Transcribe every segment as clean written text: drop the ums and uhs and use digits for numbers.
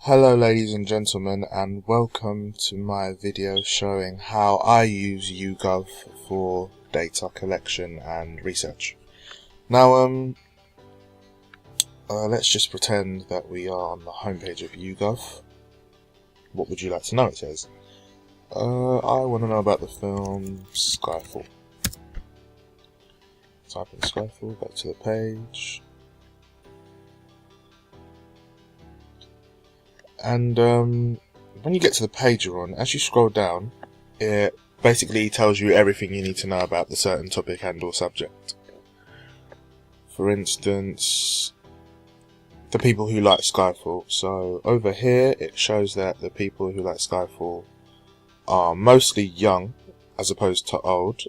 Hello ladies and gentlemen, and welcome to my video showing how I use YouGov for data collection and research. Now let's just pretend that we are on the homepage of YouGov. What would you like to know? It says I want to know about the film Skyfall. Type in Skyfall, back to the page. And when you get to the page you're on, as you scroll down, it basically tells you everything you need to know about the certain topic and or subject. For instance, the people who like Skyfall. So over here it shows that the people who like Skyfall are mostly young as opposed to old,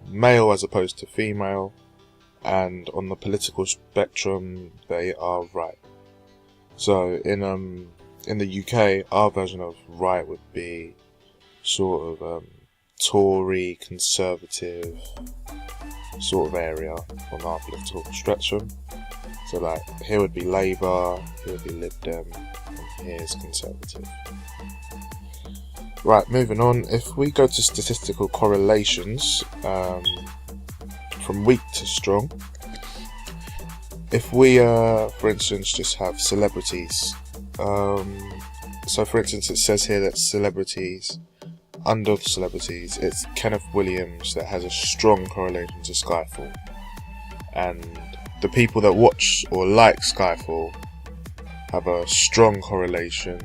male as opposed to female, and on the political spectrum they are right. So in the UK, our version of right would be sort of Tory, conservative sort of area on our political spectrum. So like here would be Labour, here would be Lib Dem, and here's Conservative. Right, moving on. If we go to statistical correlations from weak to strong. If we, for instance, just have celebrities, so for instance it says here that celebrities, under the celebrities, it's Kenneth Williams that has a strong correlation to Skyfall, and the people that watch or like Skyfall have a strong correlation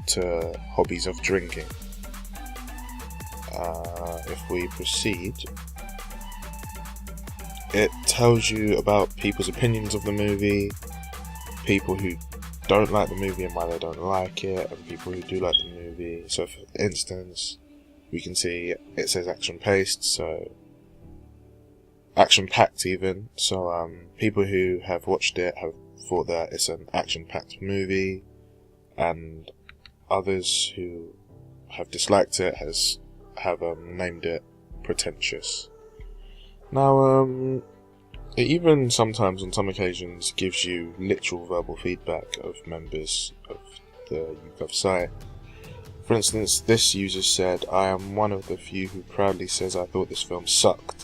to hobbies of drinking. If we proceed, it tells you about people's opinions of the movie, people who don't like the movie and why they don't like it, and people who do like the movie. So for instance, we can see it says action-paced, so action-packed even. So people who have watched it have thought that it's an action-packed movie, and others who have disliked it have named it pretentious. Now, it even sometimes, on some occasions, gives you literal verbal feedback of members of the YouGov site. For instance, this user said, "I am one of the few who proudly says I thought this film sucked.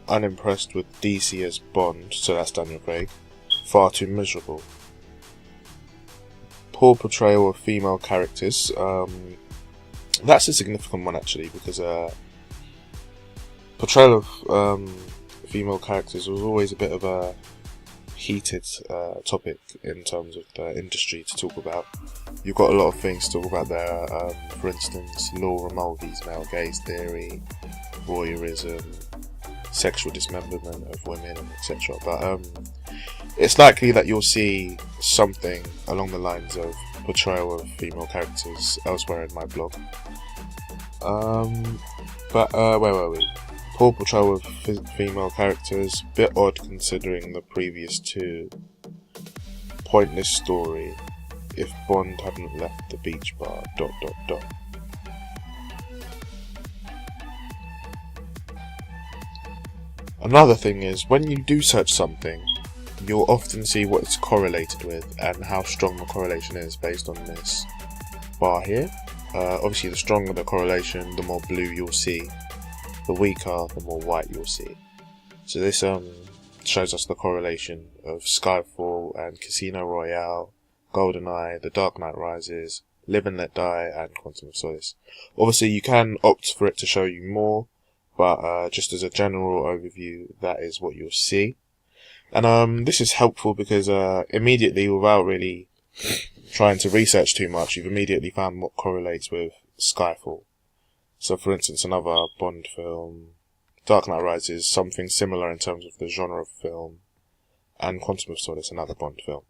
Unimpressed with DC as Bond," so that's Daniel Craig, "far too miserable. Poor portrayal of female characters." That's a significant one actually, because portrayal of female characters was always a bit of a heated topic in terms of the industry to talk about. You've got a lot of things to talk about there, for instance, Laura Mulvey's male gaze theory, voyeurism, sexual dismemberment of women, etc. But it's likely that you'll see something along the lines of portrayal of female characters elsewhere in my blog. Where were we? Poor portrayal of female characters, bit odd considering the previous two. Pointless story, if Bond hadn't left the beach bar, ... Another thing is, when you do search something, you'll often see what it's correlated with and how strong the correlation is based on this bar here. Obviously the stronger the correlation, the more blue you'll see. The weaker, the more white you'll see. So this shows us the correlation of Skyfall and Casino Royale, GoldenEye, The Dark Knight Rises, Live and Let Die, and Quantum of Solace. Obviously you can opt for it to show you more, but just as a general overview, that is what you'll see. And this is helpful because immediately, without really trying to research too much, you've immediately found what correlates with Skyfall. So for instance, another Bond film, Dark Knight Rises, something similar in terms of the genre of film, and Quantum of Solace, another Bond film.